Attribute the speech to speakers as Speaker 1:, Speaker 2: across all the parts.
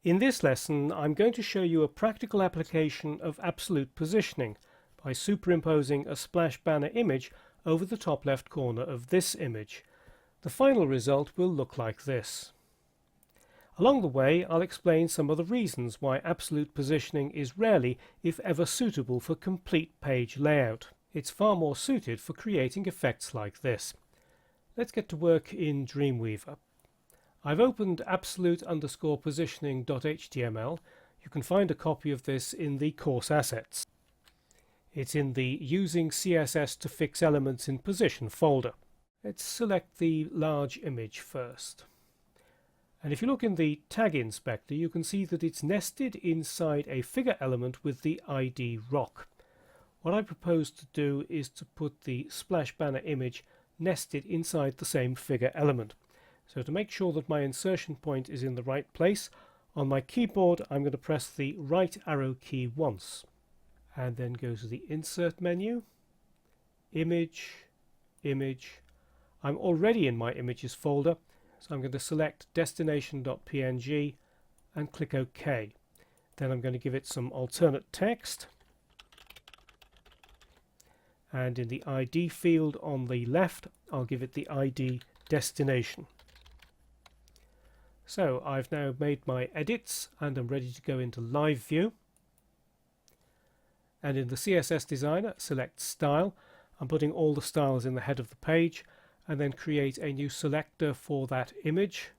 Speaker 1: In this lesson, I'm going to show you a practical application of absolute positioning by superimposing a splash banner image over the top left corner of this image. The final result will look like this. Along the way, I'll explain some of the reasons why absolute positioning is rarely, if ever, suitable for complete page layout. It's far more suited for creating effects like this. Let's get to work in Dreamweaver. I've opened absolute_positioning.html. You can find a copy of this in the course assets. It's in the Using CSS to Fix Elements in Position folder. Let's select the large image first. And if you look in the tag inspector, you can see that it's nested inside a figure element with the ID rock. What I propose to do is to put the splash banner image nested inside the same figure element. So to make sure that my insertion point is in the right place, on my keyboard I'm going to press the right arrow key once and then go to the Insert menu, Image, Image. I'm already in my Images folder, so I'm going to select destination.png and click OK. Then I'm going to give it some alternate text, and in the ID field on the left I'll give it the ID destination. So I've now made my edits and I'm ready to go into Live View. And in the CSS Designer, select Style. I'm putting all the styles in the head of the page and then create a new selector for that image.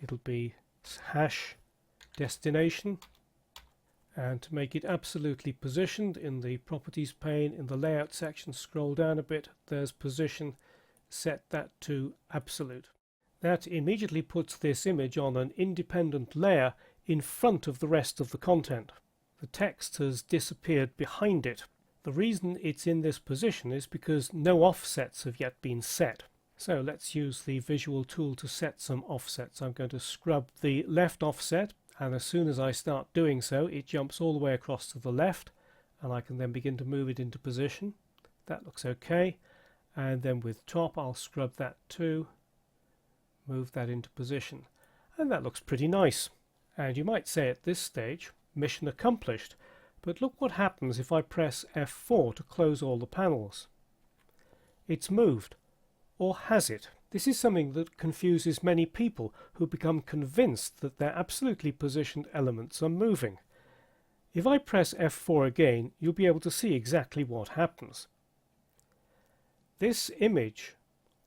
Speaker 1: It'll be #destination. And to make it absolutely positioned, in the Properties pane, in the Layout section, scroll down a bit, there's Position, set that to Absolute. That immediately puts this image on an independent layer in front of the rest of the content. The text has disappeared behind it. The reason it's in this position is because no offsets have yet been set. So let's use the visual tool to set some offsets. I'm going to scrub the left offset, and as soon as I start doing so, it jumps all the way across to the left, and I can then begin to move it into position. That looks okay. And then with top, I'll scrub that too. Move that into position, and that looks pretty nice. And you might say at this stage, mission accomplished, but look what happens if I press F4 to close all the panels. It's moved, or has it? This is something that confuses many people who become convinced that their absolutely positioned elements are moving. If I press F4 again, you'll be able to see exactly what happens. This image,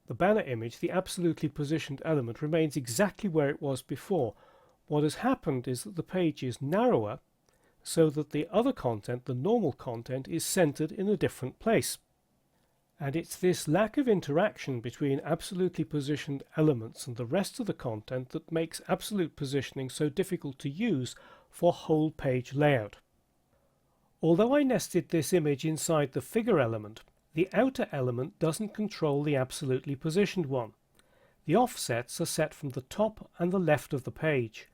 Speaker 1: the banner image, the absolutely positioned element, remains exactly where it was before. What has happened is that the page is narrower so that the other content, the normal content, is centered in a different place. And it's this lack of interaction between absolutely positioned elements and the rest of the content that makes absolute positioning so difficult to use for whole page layout. Although I nested this image inside the figure element, the outer element doesn't control the absolutely positioned one. The offsets are set from the top and the left of the page.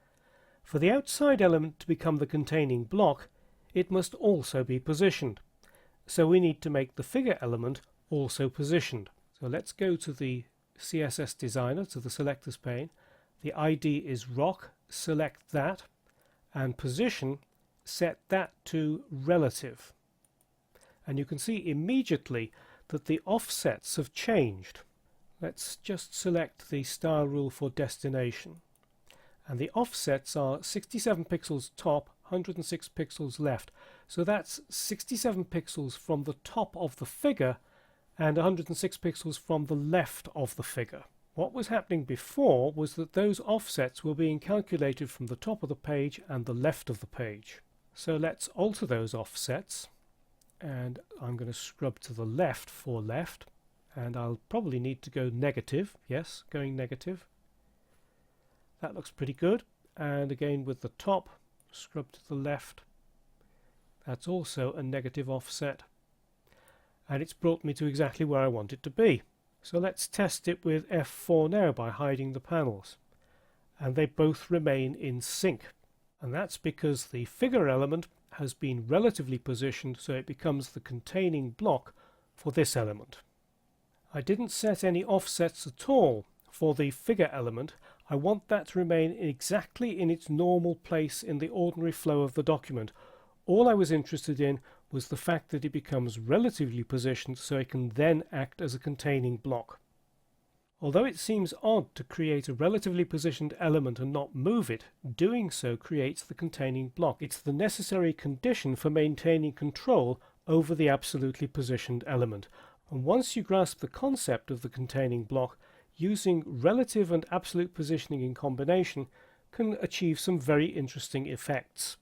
Speaker 1: For the outside element to become the containing block, it must also be positioned. So we need to make the figure element also positioned. So let's go to the CSS Designer, to the Selectors pane. The ID is rock, select that, and position, set that to relative. And you can see immediately that the offsets have changed. Let's just select the style rule for destination. And the offsets are 67 pixels top, 106 pixels left. So that's 67 pixels from the top of the figure and 106 pixels from the left of the figure. What was happening before was that those offsets were being calculated from the top of the page and the left of the page. So let's alter those offsets. And I'm going to scrub to the left for left, and I'll probably need to go negative. Yes, going negative. That looks pretty good. And again with the top, scrub to the left. That's also a negative offset, and it's brought me to exactly where I want it to be. So let's test it with F4 now by hiding the panels, and they both remain in sync. And that's because the figure element has been relatively positioned so it becomes the containing block for this element. I didn't set any offsets at all for the figure element. I want that to remain exactly in its normal place in the ordinary flow of the document. All I was interested in was the fact that it becomes relatively positioned so it can then act as a containing block. Although it seems odd to create a relatively positioned element and not move it, doing so creates the containing block. It's the necessary condition for maintaining control over the absolutely positioned element. And once you grasp the concept of the containing block, using relative and absolute positioning in combination can achieve some very interesting effects.